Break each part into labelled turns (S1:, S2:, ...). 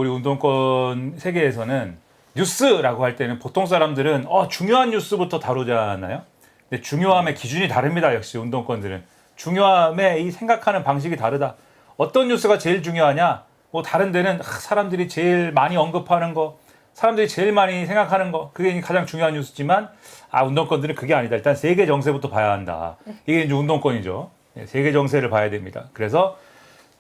S1: 우리 운동권 세계에서는 뉴스라고 할 때는 보통 사람들은 중요한 뉴스부터 다루잖아요. 근데 중요함의 기준이 다릅니다. 역시 운동권들은 중요함의 이 생각하는 방식이 다르다. 어떤 뉴스가 제일 중요하냐? 뭐 다른 데는 사람들이 제일 많이 언급하는 거, 사람들이 제일 많이 생각하는 거, 그게 가장 중요한 뉴스지만 운동권들은 그게 아니다. 일단 세계 정세부터 봐야 한다. 이게 이제 운동권이죠. 세계 정세를 봐야 됩니다. 그래서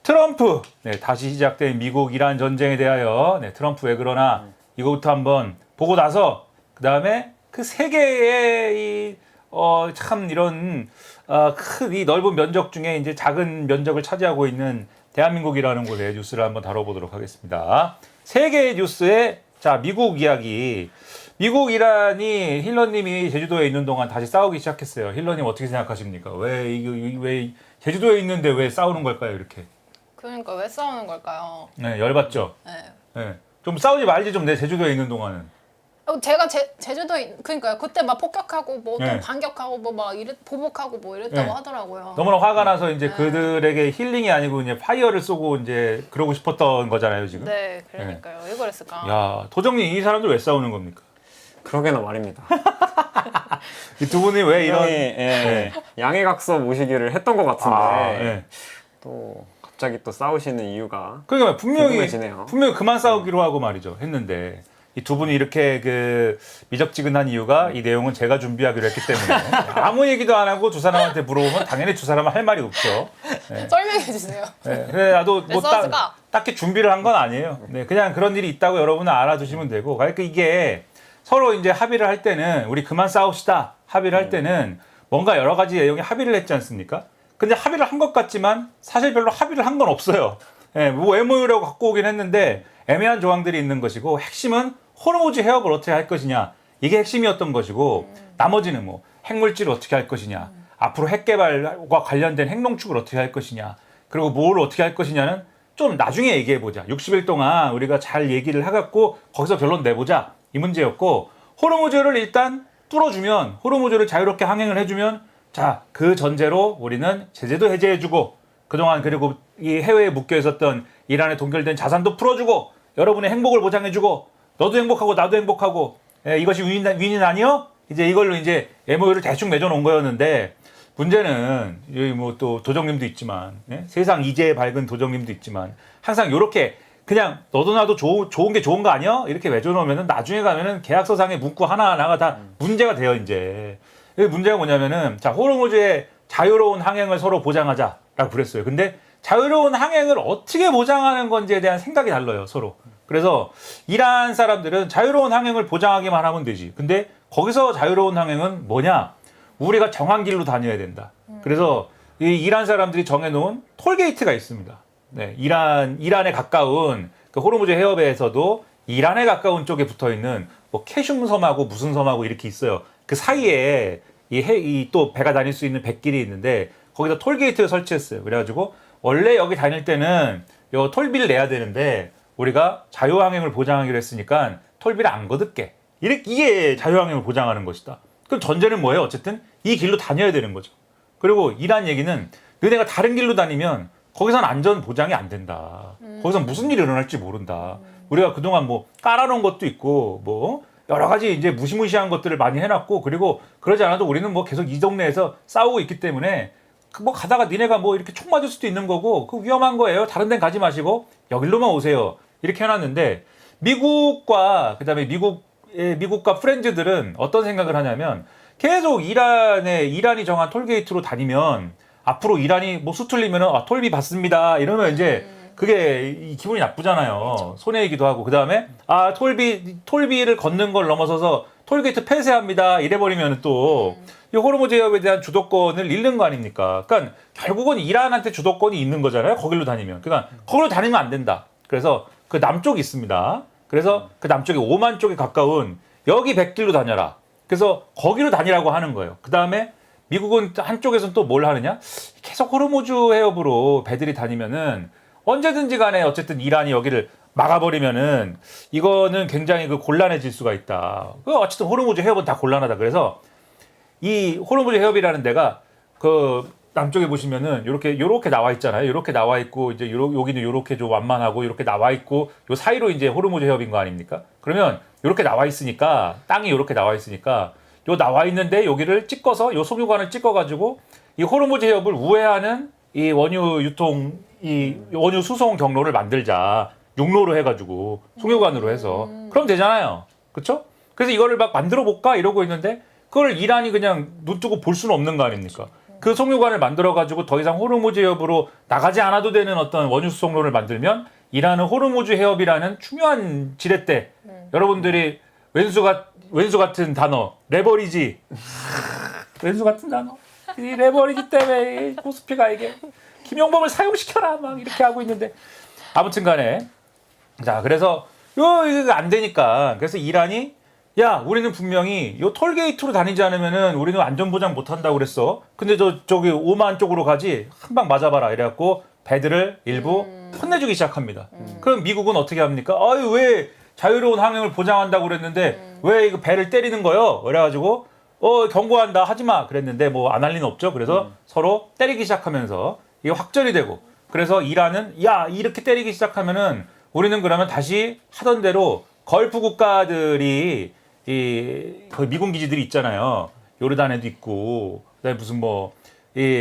S1: 트럼프, 다시 시작된 미국 이란 전쟁에 대하여 트럼프 왜 그러나 이거부터 한번 보고 나서 그 다음에 그 세계의 참 이런 큰 이 넓은 면적 중에 이제 작은 면적을 차지하고 있는 대한민국이라는 곳의 뉴스를 한번 다뤄보도록 하겠습니다. 세계 뉴스의 미국 이야기. 미국 이란이 힐러님이 제주도에 있는 동안 다시 싸우기 시작했어요. 힐러님 어떻게 생각하십니까? 왜 제주도에 있는데 왜 싸우는 걸까요, 이렇게?
S2: 그러니까 왜 싸우는 걸까요?
S1: 네, 열받죠.
S2: 네.
S1: 좀 싸우지 말지 좀 내 제주도에 있는 동안은.
S2: 제가 제주도에 그러니까요. 그때 막 폭격하고 뭐 좀
S1: 네.
S2: 반격하고 뭐 막 보복하고 뭐 이랬다고 하더라고요.
S1: 너무나 화가 나서 이제 그들에게 힐링이 아니고 이제 파이어를 쏘고 이제 그러고 싶었던 거잖아요, 지금.
S2: 네, 그러니까요. 왜 그랬을까?
S1: 야, 도정님 이 사람들 왜 싸우는 겁니까?
S3: 그러게나 말입니다.
S1: 이 두 분이 왜 이런
S3: 양해각서 모시기를 했던 것 같은데
S1: 예.
S3: 또 갑자기 또 싸우시는 이유가
S1: 그러니까
S3: 궁금해지네요.
S1: 분명히 그만 싸우기로 하고 말이죠. 했는데 이 두 분이 이렇게 그 미적지근한 이유가 이 내용은 제가 준비하기로 했기 때문에 아무 얘기도 안 하고 두 사람한테 물어보면 당연히 두 사람은 할 말이 없죠.
S2: 설명해 주세요.
S1: 그래 나도 뭐
S2: 싸웠을까?
S1: 딱히 준비를 한 건 아니에요. 그냥 그런 일이 있다고 여러분은 알아두시면 되고, 그러니까 이게 서로 이제 합의를 할 때는 우리 그만 싸웁시다 합의를 할 때는 뭔가 여러 가지 내용에 합의를 했지 않습니까? 근데 합의를 한 것 같지만 사실 별로 합의를 한 건 없어요. 뭐 MOU라고 갖고 오긴 했는데 애매한 조항들이 있는 것이고, 핵심은 호르무즈 해협을 어떻게 할 것이냐, 이게 핵심이었던 것이고, 나머지는 뭐 핵물질을 어떻게 할 것이냐, 앞으로 핵 개발과 관련된 핵농축을 어떻게 할 것이냐, 그리고 뭘 어떻게 할 것이냐는 좀 나중에 얘기해 보자. 60일 동안 우리가 잘 얘기를 해갖고 거기서 결론 내보자, 이 문제였고, 호르무즈를 일단 뚫어주면, 호르무즈를 자유롭게 항행을 해주면, 그 전제로 우리는 제재도 해제해주고, 그동안 그리고 이 해외에 묶여 있었던 이란에 동결된 자산도 풀어주고, 여러분의 행복을 보장해주고, 너도 행복하고 나도 행복하고, 이것이 윈윈 아니요? 이제 이걸로 이제 MOU를 대충 맺어놓은 거였는데, 문제는 여기 뭐 또 도정님도 있지만, 세상 이제 밝은 도정님도 있지만, 항상 이렇게 그냥 너도 나도 좋은 게 좋은 거 아니야? 이렇게 맺어놓으면은 나중에 가면은 계약서상의 문구 하나하나가 다 문제가 돼요, 이제. 문제가 뭐냐면은, 호르무즈의 자유로운 항행을 서로 보장하자라고 그랬어요. 근데 자유로운 항행을 어떻게 보장하는 건지에 대한 생각이 달라요, 서로. 그래서 이란 사람들은 자유로운 항행을 보장하기만 하면 되지. 근데 거기서 자유로운 항행은 뭐냐? 우리가 정한 길로 다녀야 된다. 그래서 이 이란 사람들이 정해놓은 톨게이트가 있습니다. 이란에 가까운 그 호르무즈 해협에서도 이란에 가까운 쪽에 붙어있는 뭐 캐슘 섬하고 무슨 섬하고 이렇게 있어요. 그 사이에 또 배가 다닐 수 있는 뱃길이 있는데 거기다 톨게이트를 설치했어요. 그래가지고 원래 여기 다닐 때는 요 톨비를 내야 되는데 우리가 자유항행을 보장하기로 했으니까 톨비를 안 거둘게. 이게 자유항행을 보장하는 것이다. 그럼 전제는 뭐예요? 어쨌든 이 길로 다녀야 되는 거죠. 그리고 이란 얘기는 너네가 다른 길로 다니면 거기선 안전 보장이 안 된다. 거기선 무슨 일이 일어날지 모른다. 우리가 그동안 뭐 깔아놓은 것도 있고 뭐 여러 가지 이제 무시무시한 것들을 많이 해놨고, 그리고 그러지 않아도 우리는 뭐 계속 이 동네에서 싸우고 있기 때문에 뭐 가다가 니네가 뭐 이렇게 총 맞을 수도 있는 거고 그 위험한 거예요. 다른 데는 가지 마시고 여기로만 오세요. 이렇게 해놨는데 미국과 그다음에 미국과 프렌즈들은 어떤 생각을 하냐면 계속 이란이 정한 톨게이트로 다니면 앞으로 이란이 뭐 수틀리면은 톨비 받습니다 이러면 이제 그게 기분이 나쁘잖아요. 손해이기도 하고, 그 다음에 톨비를 걷는 걸 넘어서서 톨게이트 폐쇄합니다 이래버리면 또 이 호르무즈 해협에 대한 주도권을 잃는 거 아닙니까? 그러니까 결국은 이란한테 주도권이 있는 거잖아요. 거길로 다니면. 그러니까 거기로 다니면 안 된다. 그래서 그 남쪽이 있습니다. 그래서 그 남쪽에 오만 쪽에 가까운 여기 백길로 다녀라. 그래서 거기로 다니라고 하는 거예요. 그 다음에 미국은 한쪽에서는 또 뭘 하느냐? 계속 호르무즈 해협으로 배들이 다니면은 언제든지 간에 어쨌든 이란이 여기를 막아버리면은 이거는 굉장히 곤란해질 수가 있다. 어쨌든 호르무즈 해협은 다 곤란하다. 그래서 이 호르무즈 해협이라는 데가 남쪽에 보시면은 요렇게 나와 있잖아요. 요렇게 나와 있고 이제 여기는 요렇게 좀 완만하고 요렇게 나와 있고 요 사이로 이제 호르무즈 해협인 거 아닙니까? 그러면 요렇게 나와 있으니까 땅이 요렇게 나와 있으니까 요 나와 있는데 여기를 찍어서 요 송유관을 찍어 가지고 이 호르무즈 해협을 우회하는 이 원유 유통 이 원유 수송 경로를 만들자. 육로로 해 가지고 송유관으로 해서 그럼 되잖아요. 그렇죠? 그래서 이거를 막 만들어 볼까 이러고 있는데 그걸 이란이 그냥 눈 뜨고 볼 수는 없는 거 아닙니까? 그 송유관을 만들어가지고 더 이상 호르무즈 해협으로 나가지 않아도 되는 어떤 원유 수송로를 만들면 이란은 호르무즈 해협이라는 중요한 지렛대 여러분들이 왼수 같은 단어 레버리지 왼수 같은 단어 이 레버리지 때문에 코스피가 이게 김용범을 사용시켜라 막 이렇게 하고 있는데 아무튼간에 자 그래서 이거 안 되니까 그래서 이란이 야, 우리는 분명히 요 톨게이트로 다니지 않으면은 우리는 안전보장 못 한다고 그랬어. 근데 저기 오만 쪽으로 가지. 한 방 맞아봐라. 이래갖고 배들을 일부 혼내주기 시작합니다. 그럼 미국은 어떻게 합니까? 아유, 왜 자유로운 항행을 보장한다고 그랬는데 왜 이거 배를 때리는 거요? 그래가지고 경고한다. 하지 마. 그랬는데 뭐 안 할 리는 없죠. 그래서 서로 때리기 시작하면서 이게 확전이 되고 그래서 이란은 야, 이렇게 때리기 시작하면은 우리는 그러면 다시 하던 대로 걸프 국가들이 거기 미군 기지들이 있잖아요. 요르단에도 있고, 그다음에 무슨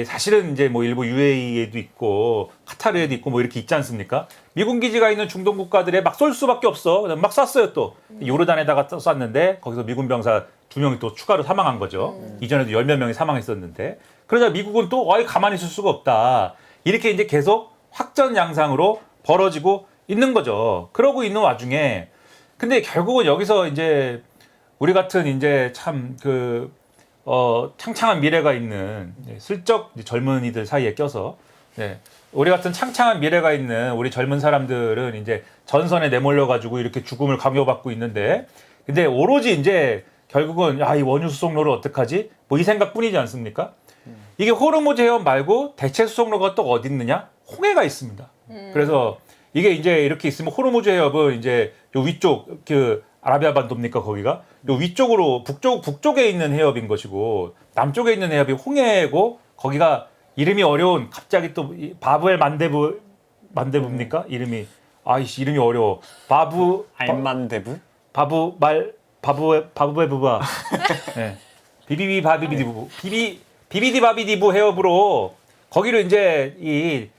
S1: 사실은 이제 뭐 일부 UAE에도 있고, 카타르에도 있고 뭐 이렇게 있지 않습니까? 미군 기지가 있는 중동 국가들에 막 쏠 수밖에 없어. 막 쐈어요 또. 요르단에다가 쐈는데 거기서 미군 병사 2명이 또 추가로 사망한 거죠. 이전에도 10몇 명이 사망했었는데. 그러자 미국은 또 가만히 있을 수가 없다. 이렇게 이제 계속 확전 양상으로 벌어지고 있는 거죠. 그러고 있는 와중에 근데 결국은 여기서 이제 우리 같은 이제 참 창창한 미래가 있는 슬쩍 젊은이들 사이에 껴서 우리 같은 창창한 미래가 있는 우리 젊은 사람들은 이제 전선에 내몰려 가지고 이렇게 죽음을 강요받고 있는데 근데 오로지 이제 결국은 이 원유 수송로를 어떡하지? 뭐 이 생각뿐이지 않습니까? 이게 호르무즈 해협 말고 대체 수송로가 또 어디 있느냐? 홍해가 있습니다. 그래서 이게 이제 이렇게 있으면 호르무즈 해협은 이제 요 위쪽 아라비아 반도입니까 거기가? 요 위쪽으로 북쪽에 있는 해협인 것이고 남쪽에 있는 해협이 홍해고 거기가 이름이 어려운 갑자기 또 바브엘 만데부입니까? 이름이 이름이 어려워.
S3: 알만데부?
S1: 바브베부바. 네. 비비디바비디부 해협으로 거기를 이제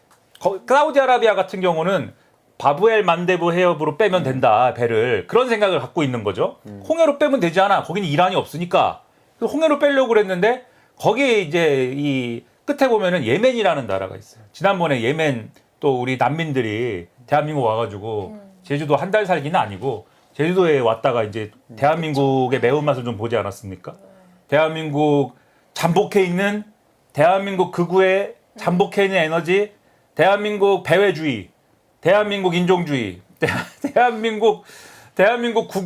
S1: 사우디아라비아 같은 경우는 바브엘 만데부 해협으로 빼면 된다 배를 그런 생각을 갖고 있는 거죠. 홍해로 빼면 되지 않아. 거기는 이란이 없으니까. 홍해로 빼려고 그랬는데 거기에 이제 이 끝에 보면은 예멘이라는 나라가 있어요. 지난번에 예멘 또 우리 난민들이 대한민국 와가지고 제주도 한 달 살기는 아니고 제주도에 왔다가 이제 대한민국의 매운맛을 좀 보지 않았습니까? 대한민국 잠복해 있는 대한민국 극우의 잠복해 있는 에너지, 대한민국 배회주의, 대한민국 인종주의, 대한민국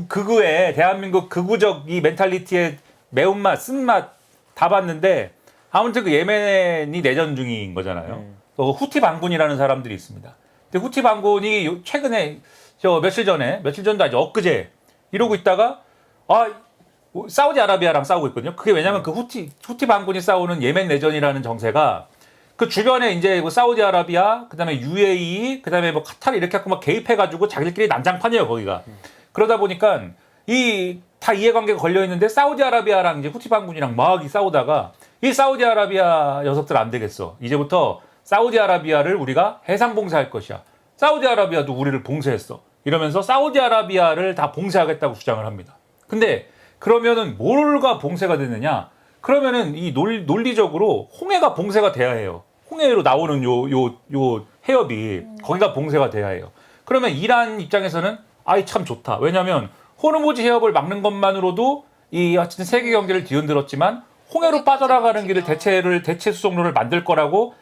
S1: 극우의 대한민국 극우적 이 멘탈리티의 매운맛, 쓴맛 다 봤는데 아무튼 그 예멘이 내전 중인 거잖아요. 또 후티 반군이라는 사람들이 있습니다. 근데 후티 반군이 최근에 며칠 전도 아니죠. 엊그제 이러고 있다가 사우디아라비아랑 싸우고 있거든요. 그게 왜냐면 그 후티 반군이 싸우는 예멘 내전이라는 정세가 그 주변에 이제 사우디아라비아, 그다음에 UAE, 그다음에 카타르 이렇게 하고 막 개입해가지고 자기들끼리 난장판이에요 거기가. 그러다 보니까 다 이해관계가 걸려 있는데 사우디아라비아랑 이제 후티 반군이랑 막 싸우다가 이 사우디아라비아 녀석들 안 되겠어. 이제부터 사우디아라비아를 우리가 해상 봉쇄할 것이야. 사우디아라비아도 우리를 봉쇄했어. 이러면서 사우디아라비아를 다 봉쇄하겠다고 주장을 합니다. 근데 그러면은 뭐가 봉쇄가 됐느냐? 그러면은 이 논리적으로 홍해가 봉쇄가 돼야 해요. 홍해로 나오는 요 해협이 거기가 봉쇄가 돼야 해요. 그러면 이란 입장에서는 참 좋다. 왜냐하면 호르무즈 해협을 막는 것만으로도 하여튼 세계 경제를 뒤흔들었지만 홍해로 빠져나가는 길을 대체 수송로를 만들 거라고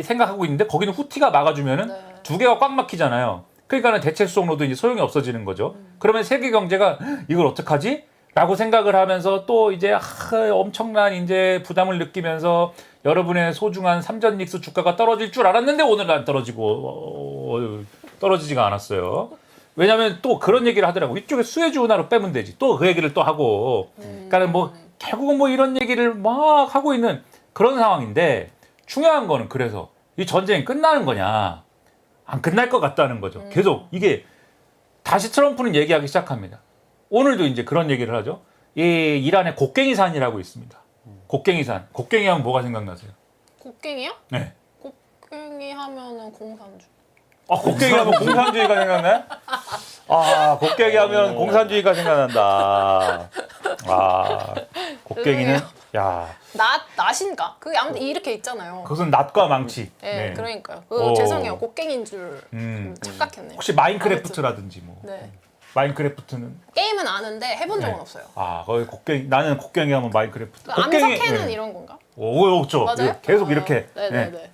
S1: 생각하고 있는데 거기는 후티가 막아주면은 두 개가 꽉 막히잖아요. 그러니까는 대체 수송로도 이제 소용이 없어지는 거죠. 그러면 세계 경제가 이걸 어떡하지? 라고 생각을 하면서 또 이제 엄청난 이제 부담을 느끼면서 여러분의 소중한 삼전닉스 주가가 떨어질 줄 알았는데 오늘은 안 떨어지고 떨어지지가 않았어요. 왜냐하면 또 그런 얘기를 하더라고. 이쪽에 수에즈 운하로 빼면 되지. 또 그 얘기를 또 하고. 그러니까 결국은 이런 얘기를 막 하고 있는 그런 상황인데 중요한 거는 그래서 이 전쟁이 끝나는 거냐 안 끝날 것 같다는 거죠. 계속 이게 다시 트럼프는 얘기하기 시작합니다. 오늘도 이제 그런 얘기를 하죠. 이 이란에 곡괭이산이라고 있습니다. 곡괭이산. 곡괭이 하면 뭐가 생각나세요?
S2: 곡괭이요?
S1: 네.
S2: 곡괭이 하면은 공산주.
S1: 곡괭이 하면 공산주의가 생각나요? 곡괭이 하면 공산주의가 생각난다. 곡괭이는 야.
S2: 낫인가? 그게 아무튼 이렇게 있잖아요.
S1: 그것은 낫과 망치.
S2: 네, 그러니까요.
S1: 오.
S2: 죄송해요. 곡괭이인 줄 착각했네요.
S1: 혹시 마인크래프트라든지 뭐.
S2: 네.
S1: 마인크래프트는
S2: 게임은 아는데 해본 적은 없어요.
S1: 거기 곡괭이 나는 곡괭이 하면 마인크래프트.
S2: 암석해는 이런 건가?
S1: 그렇죠.
S2: 맞아요?
S1: 계속 이렇게.
S2: 네네네.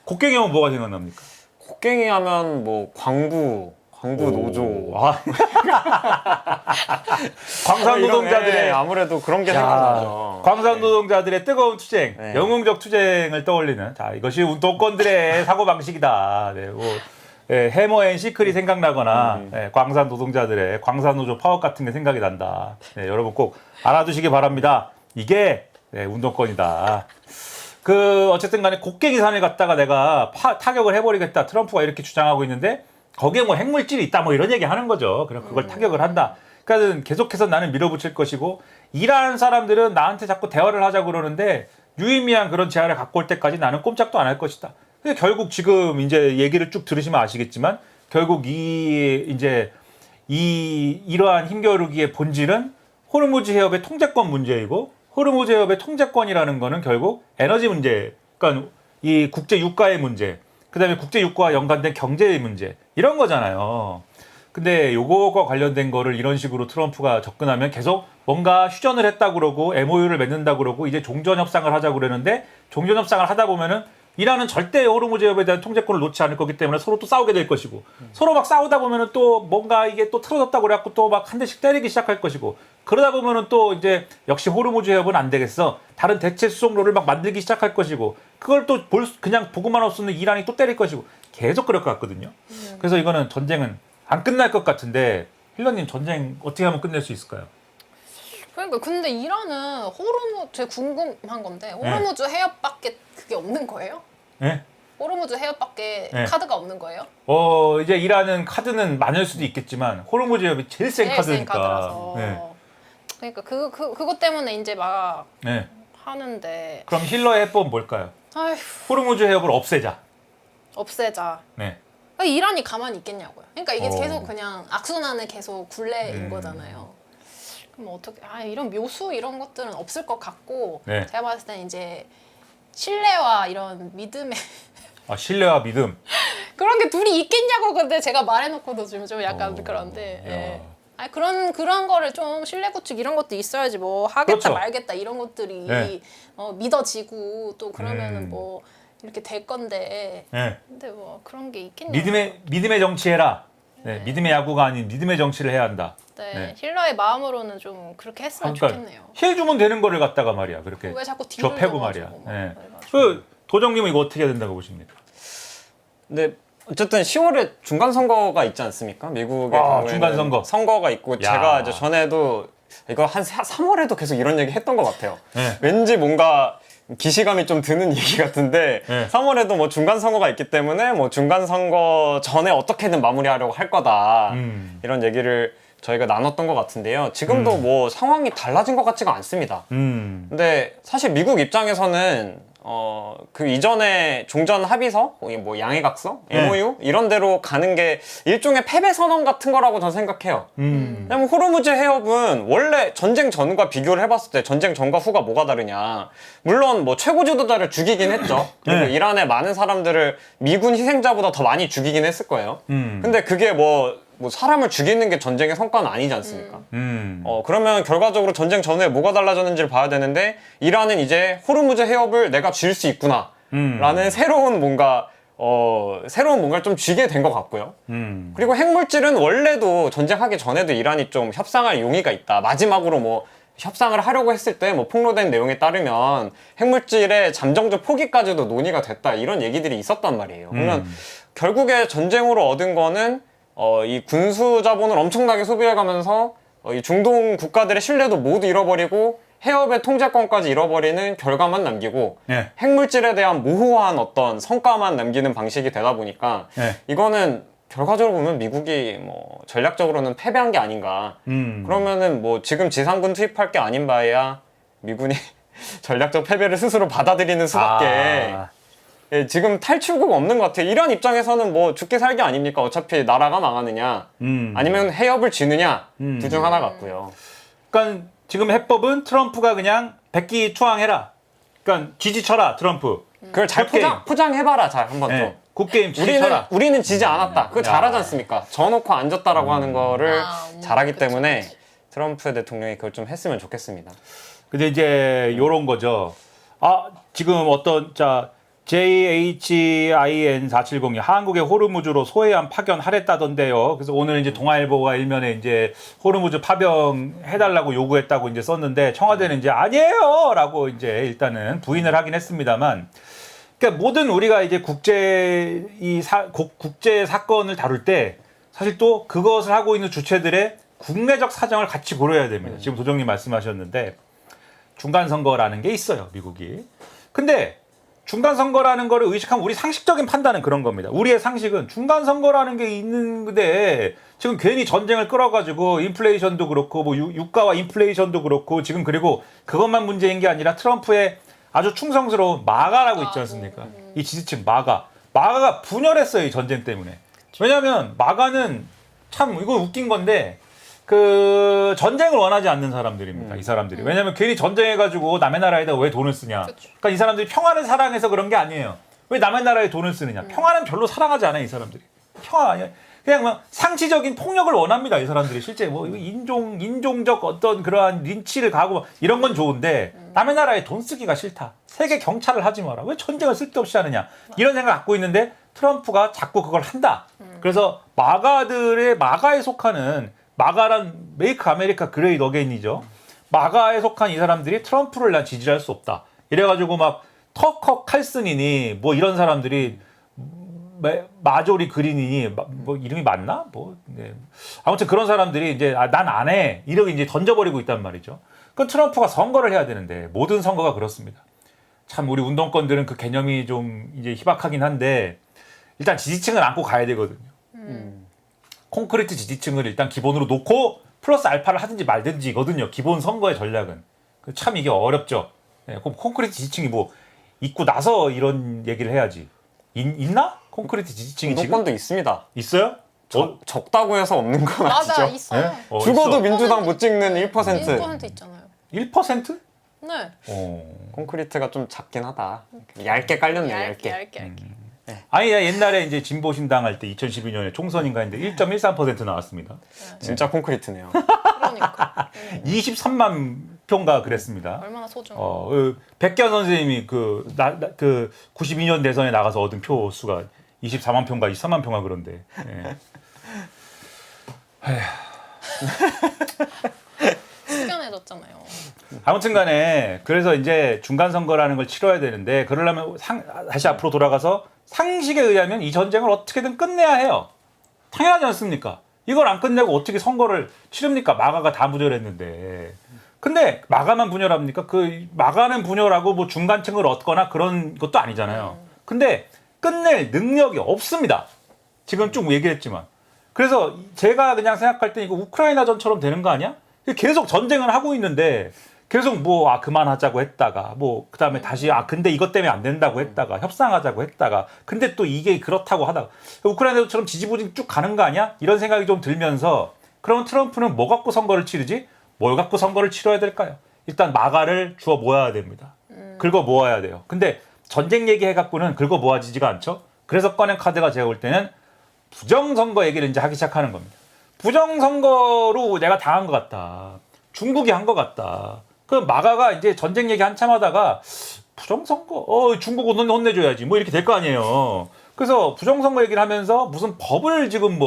S1: 곡괭이 하면 뭐가 생각납니까?
S3: 곡괭이 하면 뭐 광부 노조.
S1: 광산 노동자들의
S3: 아무래도 그런 게 생각나죠.
S1: 광산 노동자들의 뜨거운 투쟁,
S3: 네.
S1: 영웅적 투쟁을 떠올리는. 자, 이것이 운동권들의 사고 방식이다. 네, 해머 앤 시클이 생각나거나 광산 노동자들의 광산 노조 파워 같은 게 생각이 난다. 네, 여러분 꼭 알아두시기 바랍니다. 이게 운동권이다. 어쨌든 간에 곡괭이 산을 갖다가 내가 타격을 해버리겠다. 트럼프가 이렇게 주장하고 있는데 거기에 뭐 핵물질이 있다. 뭐 이런 얘기 하는 거죠. 그럼 그걸 타격을 한다. 그러니까 계속해서 나는 밀어붙일 것이고 이란 사람들은 나한테 자꾸 대화를 하자고 그러는데 유의미한 그런 제안을 갖고 올 때까지 나는 꼼짝도 안 할 것이다. 근데 결국 지금 이제 얘기를 쭉 들으시면 아시겠지만 결국 이러한 힘겨루기의 본질은 호르무즈 해협의 통제권 문제이고 호르무즈 해협의 통제권이라는 거는 결국 에너지 문제, 그러니까 이 국제 유가의 문제, 그다음에 국제 유가와 연관된 경제의 문제 이런 거잖아요. 근데 요거가 관련된 거를 이런 식으로 트럼프가 접근하면 계속 뭔가 휴전을 했다고 그러고 MOU를 맺는다고 그러고 이제 종전 협상을 하자고 그러는데 종전 협상을 하다 보면은 이란은 절대 호르무즈 해협에 대한 통제권을 놓지 않을 거기 때문에 서로 또 싸우게 될 것이고 서로 막 싸우다 보면은 또 뭔가 이게 또 틀어졌다고 그래갖고 또 막 한 대씩 때리기 시작할 것이고 그러다 보면은 또 이제 역시 호르무즈 해협은 안 되겠어. 다른 대체 수송로를 막 만들기 시작할 것이고 그걸 또 그냥 보고만 없으면 이란이 또 때릴 것이고 계속 그럴 것 같거든요. 그래서 이거는 전쟁은 안 끝날 것 같은데 힐러님 전쟁 어떻게 하면 끝낼 수 있을까요?
S2: 그러니까 근데 이란은 제가 궁금한 건데 호르무즈 해협밖에 그게 없는 거예요?
S1: 네?
S2: 호르무즈 해협밖에
S1: 네.
S2: 카드가 없는 거예요?
S1: 이제 이란은 카드는 많을 수도 있겠지만 호르무즈 해협이 제일 센
S2: 제일 센
S1: 카드니까.
S2: 카드라서.
S1: 네.
S2: 그러니까 그것 때문에 이제 막
S1: 네.
S2: 하는데
S1: 그럼 힐러의 해법은 뭘까요?
S2: 아휴,
S1: 호르무즈 해협을 없애자.
S2: 없애자.
S1: 네.
S2: 그러니까 이란이 가만히 있겠냐고요. 그러니까 이게
S1: 어.
S2: 계속 그냥 악순환의 계속 굴레인 거잖아요. 그럼 어떻게 이런 묘수 이런 것들은 없을 것 같고
S1: 네.
S2: 제가 봤을 땐 이제 신뢰와 이런 믿음의
S1: 신뢰와 믿음.
S2: 그런 게 둘이 있겠냐고 근데 제가 말해놓고도 좀 약간 그런데
S1: 야.
S2: 그런 거를 좀 신뢰 구축 이런 것도 있어야지 뭐 하겠다
S1: 그렇죠.
S2: 말겠다 이런 것들이
S1: 네.
S2: 믿어지고 또 그러면은 뭐 이렇게 될 건데
S1: 네.
S2: 근데 뭐 그런 게 있겠냐고
S1: 믿음의 정치해라. 네. 믿음의 야구가 아닌 믿음의 정치를 해야 한다.
S2: 네,
S1: 네.
S2: 힐러의 마음으로는 좀 그렇게 했으면
S1: 그러니까
S2: 좋겠네요.
S1: 힐 주면 되는 거를 갖다가 말이야. 그렇게
S2: 왜 자꾸 뒤를
S1: 접해고 말이야.
S2: 져가지고 막
S1: 네.
S2: 그래가지고.
S1: 도정님은 이거 어떻게 해야 된다고 보십니까?
S3: 근데 어쨌든 10월에 중간 선거가 있지 않습니까? 미국의 경우에는
S1: 중간 선거.
S3: 선거가 있고
S1: 야.
S3: 제가 이제 전에도 이거 한 3월에도 계속 이런 얘기 했던 것 같아요.
S1: 네.
S3: 왠지 뭔가 기시감이 좀 드는 얘기 같은데
S1: 네.
S3: 3월에도 뭐 중간 선거가 있기 때문에 뭐 중간 선거 전에 어떻게든 마무리하려고 할 거다 이런 얘기를 저희가 나눴던 것 같은데요. 지금도 뭐 상황이 달라진 것 같지가 않습니다. 근데 사실 미국 입장에서는 그 이전에 종전 합의서, 뭐 양해각서,
S1: 네.
S3: MOU 이런 데로 가는 게 일종의 패배 선언 같은 거라고 저는 생각해요. 왜냐면 호르무즈 해협은 원래 전쟁 전과 비교를 해봤을 때 전쟁 전과 후가 뭐가 다르냐. 물론 뭐 최고 지도자를 죽이긴 했죠. 그리고
S1: 네.
S3: 이란의 많은 사람들을 미군 희생자보다 더 많이 죽이긴 했을 거예요. 근데 그게 뭐 사람을 죽이는 게 전쟁의 성과는 아니지 않습니까? 그러면 결과적으로 전쟁 전후에 뭐가 달라졌는지를 봐야 되는데 이란은 이제 호르무즈 해협을 내가 쥘 수 있구나 라는 새로운 뭔가를 좀 쥐게 된 것 같고요. 그리고 핵물질은 원래도 전쟁하기 전에도 이란이 좀 협상할 용의가 있다. 마지막으로 뭐 협상을 하려고 했을 때 뭐 폭로된 내용에 따르면 핵물질의 잠정적 포기까지도 논의가 됐다. 이런 얘기들이 있었단 말이에요. 그러면 결국에 전쟁으로 얻은 거는 이 군수 자본을 엄청나게 소비해가면서 이 중동 국가들의 신뢰도 모두 잃어버리고 해협의 통제권까지 잃어버리는 결과만 남기고
S1: 예.
S3: 핵물질에 대한 모호한 어떤 성과만 남기는 방식이 되다 보니까
S1: 예.
S3: 이거는 결과적으로 보면 미국이 뭐 전략적으로는 패배한 게 아닌가. 그러면은 뭐 지금 지상군 투입할 게 아닌 바에야 미군이 전략적 패배를 스스로 받아들이는 수밖에 예, 지금 탈출구가 없는 것 같아요. 이런 입장에서는 뭐 죽기 살기 아닙니까? 어차피 나라가 망하느냐 아니면 해협을 지느냐 둘 중 하나 같고요.
S1: 그러니까 지금 해법은 트럼프가 그냥 백기투항해라. 그러니까 지지쳐라 트럼프.
S3: 그걸 잘 포장해봐라 잘 한번 좀.
S1: 예. 굿게임 지지쳐라.
S3: 우리는 지지 않았다. 그거 잘하지 않습니까? 져놓고 앉았다라고 하는 거를 잘하기
S2: 그쵸,
S3: 때문에
S2: 그쵸.
S3: 트럼프 대통령이 그걸 좀 했으면 좋겠습니다.
S1: 근데 이제 요런 거죠. 지금 어떤 JHIN470이 한국의 호르무즈로 소해안 파견하랬다던데요. 그래서 오늘 이제 동아일보가 일면에 이제 호르무즈 파병해달라고 요구했다고 이제 썼는데 청와대는 이제 아니에요라고 이제 일단은 부인을 하긴 했습니다만, 그러니까 모든 우리가 이제 국제 사건을 다룰 때 사실 또 그것을 하고 있는 주체들의 국내적 사정을 같이 고려해야 됩니다. 지금 도정님 말씀하셨는데 중간 선거라는 게 있어요, 미국이. 근데 중간 선거라는 거를 의식하면 우리 상식적인 판단은 그런 겁니다. 우리의 상식은 중간 선거라는 게 있는데 지금 괜히 전쟁을 끌어가지고 인플레이션도 그렇고 뭐 유가와 인플레이션도 그렇고 지금 그리고 그것만 문제인 게 아니라 트럼프의 아주 충성스러운 마가라고 있지 않습니까? 이 지지층 마가가 분열했어요, 이 전쟁 때문에. 왜냐하면 마가는 참 이거 웃긴 건데 그 전쟁을 원하지 않는 사람들입니다. 이 사람들이. 왜냐하면 괜히 전쟁해가지고 남의 나라에다 왜 돈을 쓰냐. 그러니까 이 사람들이 평화를 사랑해서 그런 게 아니에요. 왜 남의 나라에 돈을 쓰느냐. 평화는 별로 사랑하지 않아요, 이 사람들이. 평화 아니야. 그냥 뭐 상시적인 폭력을 원합니다, 이 사람들이. 실제 뭐 인종적 어떤 그러한 린치를 가고 뭐 이런 건 좋은데 남의 나라에 돈 쓰기가 싫다. 세계 경찰을 하지 마라. 왜 전쟁을 쓸데없이 하느냐. 이런 생각 갖고 있는데 트럼프가 자꾸 그걸 한다. 그래서 마가에 속하는 마가란 메이크 아메리카 그레이트 어게인이죠. 마가에 속한 이 사람들이 트럼프를 난 지지할 수 없다. 이래가지고 막 터커 칼슨이니 뭐 이런 사람들이 마조리 그린이니 뭐 이름이 맞나? 네. 아무튼 그런 사람들이 이제 난 안 해. 이렇게 이제 던져버리고 있단 말이죠. 그건 트럼프가 선거를 해야 되는데 모든 선거가 그렇습니다. 참 우리 운동권들은 그 개념이 좀 이제 희박하긴 한데 일단 지지층을 안고 가야 되거든요. 콘크리트 지지층을 일단 기본으로 놓고 플러스 알파를 하든지 말든지거든요. 기본 선거의 전략은. 참 이게 어렵죠. 네, 그럼 콘크리트 지지층이 뭐 있고 나서 이런 얘기를 해야지. 있나? 콘크리트 지지층이 지금?
S3: 운동권도 있습니다.
S1: 있어요?
S3: 적다고 해서 없는 건
S2: 맞아,
S3: 아니죠.
S2: 있어요.
S1: 네?
S3: 죽어도
S1: 있어.
S3: 민주당 못 찍는 1%.
S2: 1% 있잖아요.
S1: 1%?
S2: 네.
S3: 콘크리트가 좀 작긴 하다. 얇게 깔렸네, 얇게.
S2: 얇게.
S1: 아니 옛날에 이제 진보신당 할 때 2012년에 총선인가 했는데 1.13% 나왔습니다.
S3: 진짜 콘크리트네요.
S2: 그러니까.
S1: 23만 표인가 그랬습니다.
S2: 얼마나 소중해.
S1: 백기환 선생님이 그 92년 대선에 나가서 얻은 표 수가 24만 표인가 23만 표인가 그런데. 예.
S2: 숙연해졌잖아요.
S1: 아무튼간에 그래서 이제 중간 선거라는 걸 치러야 되는데 그러려면 다시 앞으로 돌아가서 상식에 의하면 이 전쟁을 어떻게든 끝내야 해요. 당연하지 않습니까? 이걸 안 끝내고 어떻게 선거를 치릅니까? 마가가 다 분열했는데. 근데 마가만 분열합니까? 그 마가는 분열하고 뭐 중간층을 얻거나 그런 것도 아니잖아요. 근데 끝낼 능력이 없습니다. 지금 쭉 얘기했지만. 그래서 제가 그냥 생각할 때 이거 우크라이나전처럼 되는 거 아니야? 계속 전쟁을 하고 있는데 계속 뭐 그만하자고 했다가 뭐 그다음에 다시 근데 이것 때문에 안 된다고 했다가 협상하자고 했다가 근데 또 이게 그렇다고 하다가 우크라이나처럼 지지부진 쭉 가는 거 아니야? 이런 생각이 좀 들면서 그럼 트럼프는 뭐 갖고 선거를 치르지? 뭘 갖고 선거를 치러야 될까요? 일단 마가를 주워 모아야 됩니다. 긁어 모아야 돼요. 근데 전쟁 얘기해갖고는 긁어 모아지지가 않죠. 그래서 꺼낸 카드가 제가 볼 때는 부정선거 얘기를 이제 하기 시작하는 겁니다. 부정선거로 내가 당한 것 같다. 중국이 한 것 같다. 그 마가가 이제 전쟁 얘기 한참 하다가 부정선거, 중국 혼내줘야지. 뭐 이렇게 될 거 아니에요. 그래서 부정선거 얘기를 하면서 무슨 법을 지금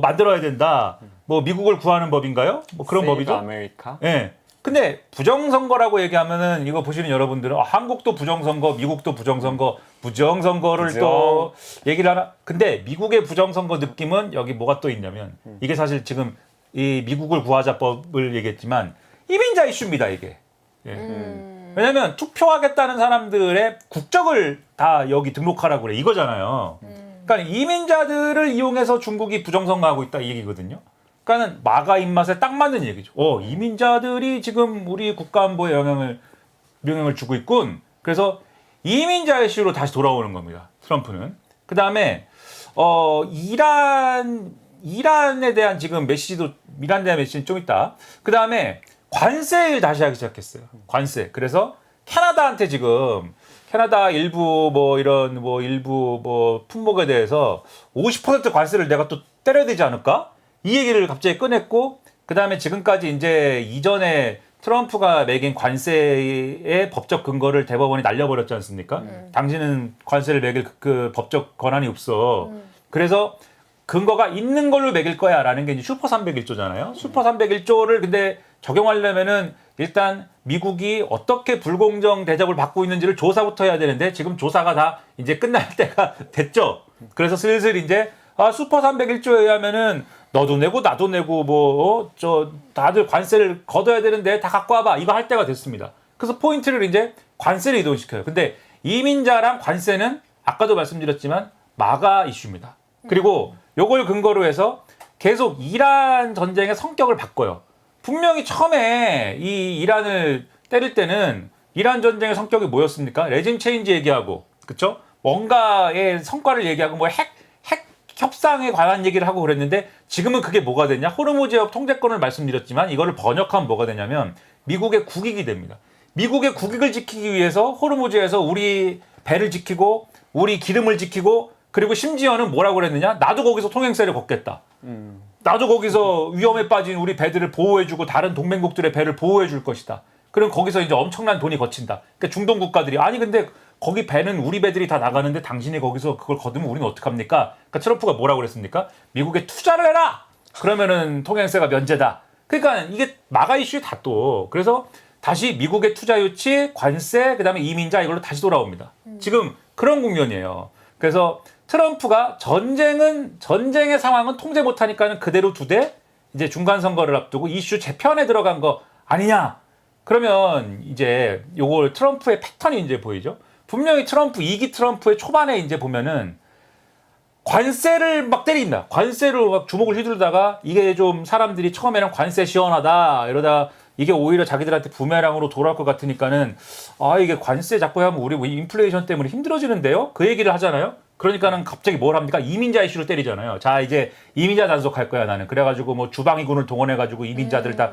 S1: 만들어야 된다. 뭐 미국을 구하는 법인가요? 뭐 그런 법이죠.
S3: 아메리카.
S1: 예. 근데 부정선거라고 얘기하면은 이거 보시는 여러분들은 한국도 부정선거, 미국도 부정선거, 부정선거를 또 얘기를 하나. 근데 미국의 부정선거 느낌은 여기 뭐가 또 있냐면 이게 사실 지금 이 미국을 구하자법을 얘기했지만 이민자 이슈입니다, 이게. 예. 왜냐면 투표하겠다는 사람들의 국적을 다 여기 등록하라고 그래. 이거잖아요. 그러니까 이민자들을 이용해서 중국이 부정선거하고 있다 이 얘기거든요. 그러니까는 마가 입맛에 딱 맞는 얘기죠. 이민자들이 지금 우리 국가안보에 영향을 주고 있군. 그래서 이민자 이슈로 다시 돌아오는 겁니다. 트럼프는. 그 다음에 이란에 대한 지금 메시지도 이란에 대한 메시지는 좀 있다. 그 다음에 관세를 다시 하기 시작했어요. 관세. 그래서 캐나다한테 지금 캐나다 일부 품목에 대해서 50% 관세를 내가 또 때려야 되지 않을까? 이 얘기를 갑자기 꺼냈고, 그 다음에 지금까지 이제 이전에 트럼프가 매긴 관세의 법적 근거를 대법원이 날려버렸지 않습니까? 당신은 관세를 매길 그 법적 권한이 없어. 그래서 근거가 있는 걸로 매길 거야 라는 게 이제 슈퍼 301조잖아요. 슈퍼 301조를 근데 적용하려면은 일단 미국이 어떻게 불공정 대접을 받고 있는지를 조사부터 해야 되는데 지금 조사가 다 이제 끝날 때가 됐죠. 그래서 슬슬 이제 슈퍼 301조에 의하면은 너도 내고 나도 내고 다들 관세를 걷어야 되는데 다 갖고 와봐. 이거 할 때가 됐습니다. 그래서 포인트를 이제 관세를 이동시켜요. 근데 이민자랑 관세는 아까도 말씀드렸지만 마가 이슈입니다. 그리고 요걸 근거로 해서 계속 이란 전쟁의 성격을 바꿔요. 분명히 처음에 이 이란을 때릴 때는 이란 전쟁의 성격이 뭐였습니까? 레짐 체인지 얘기하고, 그쵸? 뭔가의 성과를 얘기하고, 핵 협상에 관한 얘기를 하고 그랬는데, 지금은 그게 뭐가 됐냐? 호르무즈 해협 통제권을 말씀드렸지만, 이거를 번역하면 뭐가 되냐면, 미국의 국익이 됩니다. 미국의 국익을 지키기 위해서 호르무즈에서 우리 배를 지키고, 우리 기름을 지키고, 그리고 심지어는 뭐라고 그랬느냐? 나도 거기서 통행세를 걷겠다. 나도 거기서 위험에 빠진 우리 배들을 보호해주고 다른 동맹국들의 배를 보호해줄 것이다. 그럼 거기서 이제 엄청난 돈이 거친다. 그러니까 중동 국가들이 아니 근데 거기 배는 우리 배들이 다 나가는데 당신이 거기서 그걸 거두면 우리는 어떡합니까? 그러니까 트럼프가 뭐라고 그랬습니까? 미국에 투자를 해라. 그러면은 통행세가 면제다. 그러니까 이게 마가 이슈에 다 또 그래서 다시 미국의 투자 유치, 관세, 그다음에 이민자 이걸로 다시 돌아옵니다. 지금 그런 국면이에요. 그래서 트럼프가 전쟁의 상황은 통제 못하니까는 그대로 두되 이제 중간 선거를 앞두고 이슈 재편에 들어간 거 아니냐? 그러면 이제 요걸 트럼프의 패턴이 이제 보이죠. 분명히2기 트럼프의 초반에 이제 보면은 관세를 막 때립니다. 관세로 막 주먹을 휘두르다가 이게 좀 사람들이 처음에는 관세 시원하다 이러다 이게 오히려 자기들한테 부메랑으로 돌아올 것 같으니까는 이게 관세 자꾸 하면 우리 뭐 인플레이션 때문에 힘들어지는데요? 그 얘기를 하잖아요. 그러니까는 갑자기 뭘 합니까? 이민자 이슈를 때리잖아요. 자, 이제 이민자 단속할 거야, 나는. 그래가지고 뭐 주방위군을 동원해가지고 이민자들 다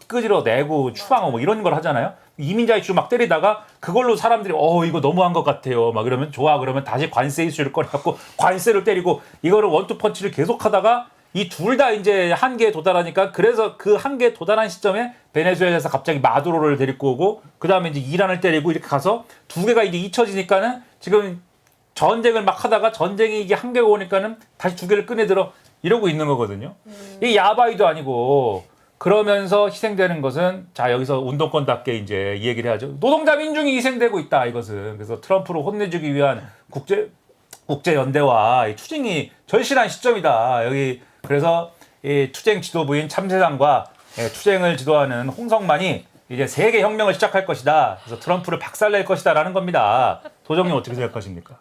S1: 끄집어내고 추방하고 뭐 이런 걸 하잖아요. 이민자 이슈 막 때리다가 그걸로 사람들이 이거 너무한 것 같아요. 막 이러면 좋아. 그러면 다시 관세 이슈를 꺼내갖고 관세를 때리고 이거를 원투펀치를 계속 하다가 이 둘 다 이제 한계에 도달하니까 그래서 그 한계에 도달한 시점에 베네수엘에서 갑자기 마두로를 데리고 오고 그 다음에 이제 이란을 때리고 이렇게 가서 두 개가 이제 잊혀지니까는 지금 전쟁을 막 하다가 전쟁이 이게 한계가 오니까는 다시 두 개를 꺼내들어 이러고 있는 거거든요. 이 야바이도 아니고 그러면서 희생되는 것은 자 여기서 운동권답게 이제 이 얘기를 해야죠. 노동자 민중이 희생되고 있다 이것은. 그래서 트럼프를 혼내주기 위한 국제 연대와 이 투쟁이 절실한 시점이다. 여기 그래서 이 투쟁 지도부인 참세상과 투쟁을 지도하는 홍성만이 이제 세계 혁명을 시작할 것이다. 그래서 트럼프를 박살낼 것이다라는 겁니다. 도정님 어떻게 생각하십니까?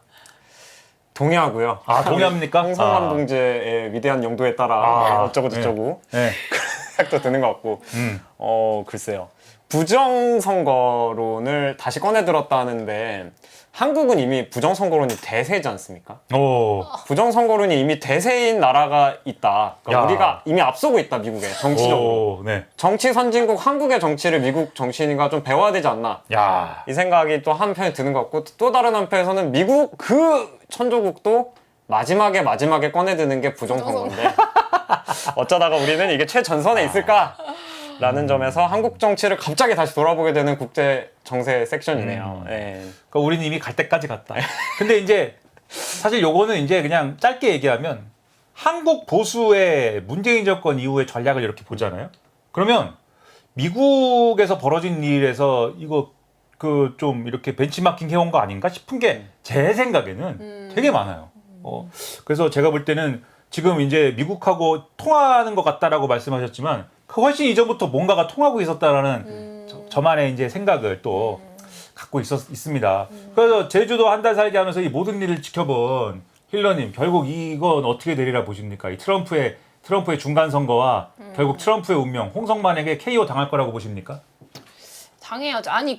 S3: 동의하고요.
S1: 동의합니까?
S3: 홍성만 동지의 위대한 영도에 따라 어쩌고 저쩌고
S1: 네.
S3: 생각도 드는 것 같고 글쎄요. 부정선거론을 다시 꺼내들었다 하는데 한국은 이미 부정선거론이 대세지 않습니까? 부정선거론이 이미 대세인 나라가 있다. 그러니까 우리가 이미 앞서고 있다, 미국에 정치적으로.
S1: 네.
S3: 정치 선진국 한국의 정치를 미국 정치인과 좀 배워야 되지 않나. 이 생각이 또 한편에 드는 것 같고 또 다른 한편에서는 미국 그 천조국도 마지막에 꺼내드는 게 부정선거인데 어쩌다가 우리는 이게 최전선에 있을까? 라는 점에서 한국 정치를 갑자기 다시 돌아보게 되는 국제 정세 섹션이네요.
S1: 그러니까 우리는 이미 갈 때까지 갔다. 근데 이제 사실 요거는 이제 그냥 짧게 얘기하면 한국 보수의 문재인 정권 이후의 전략을 이렇게 보잖아요. 그러면 미국에서 벌어진 일에서 이거 그 좀 이렇게 벤치마킹 해온 거 아닌가 싶은 게 제 생각에는 되게 많아요. 그래서 제가 볼 때는 지금 이제 미국하고 통하는 것 같다라고 말씀하셨지만 그 훨씬 이전부터 뭔가가 통하고 있었다라는 저만의 이제 생각을 또 갖고 있습니다. 그래서 제주도 한 달 살기 하면서 이 모든 일을 지켜본 힐러님, 결국 이건 어떻게 되리라 보십니까? 이 트럼프의 중간 선거와 결국 트럼프의 운명, 홍성만에게 KO 당할 거라고 보십니까?
S2: 당해야죠. 아니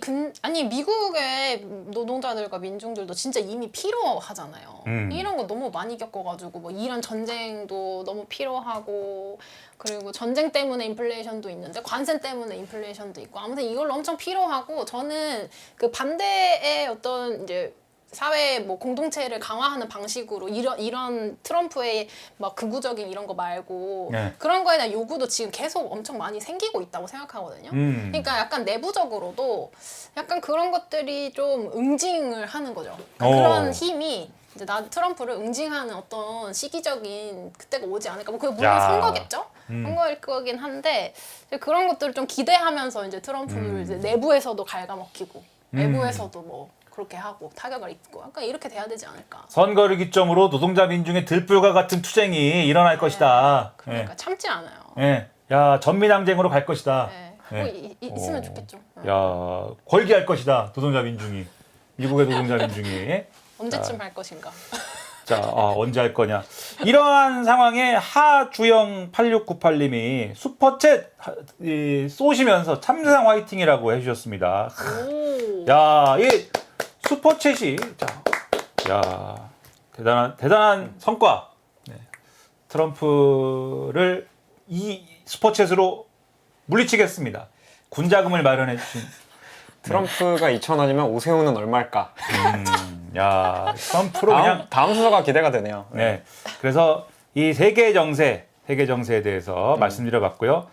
S2: 미국의 노동자들과 민중들도 진짜 이미 피로하잖아요. 이런 거 너무 많이 겪어가지고 뭐 이란 전쟁도 너무 피로하고 그리고 전쟁 때문에 인플레이션도 있는데 관세 때문에 인플레이션도 있고 아무튼 이걸로 엄청 피로하고 저는 그 반대의 어떤 이제 사회 뭐 공동체를 강화하는 방식으로 이런 트럼프의 막 극우적인 이런 거 말고
S1: 네.
S2: 그런 거에 대한 요구도 지금 계속 엄청 많이 생기고 있다고 생각하거든요. 그러니까 약간 내부적으로도 약간 그런 것들이 좀 응징을 하는 거죠. 그러니까 그런 힘이 이제 트럼프를 응징하는 어떤 시기적인 그때가 오지 않을까. 뭐 그게 물론
S1: 야.
S2: 선거겠죠. 선거일 거긴 한데 이제 그런 것들을 좀 기대하면서 이제 트럼프를 이제 내부에서도 갉아먹히고 외부에서도 뭐 그렇게 하고 타격을 입고 약간 이렇게 돼야 되지 않을까.
S1: 선거를 기점으로 노동자 민중의 들불과 같은 투쟁이 일어날 것이다.
S2: 그러니까 참지 않아요.
S1: 예. 야, 전민항쟁으로 갈 것이다.
S2: 네.
S1: 예.
S2: 뭐 있으면 좋겠죠.
S1: 야, 걸기할 것이다. 노동자 민중이. 미국의 노동자 민중이.
S2: 언제쯤 할 것인가.
S1: 자, 언제 할 거냐. 이러한 상황에 하주영 8698님이 슈퍼챗 쏘시면서 참상 화이팅이라고 해주셨습니다.
S2: 오.
S1: 야, 이 슈퍼챗이 야, 대단한 성과. 네. 트럼프를 이 슈퍼챗으로 물리치겠습니다. 군자금을 마련해 주신.
S3: 트럼프가 2,000원이면 오세훈은 얼마일까?
S1: 야, 트럼프로 그냥
S3: 다음 수소가 기대가 되네요.
S1: 네. 그래서 이 세계 정세에 대해서 말씀드려봤고요.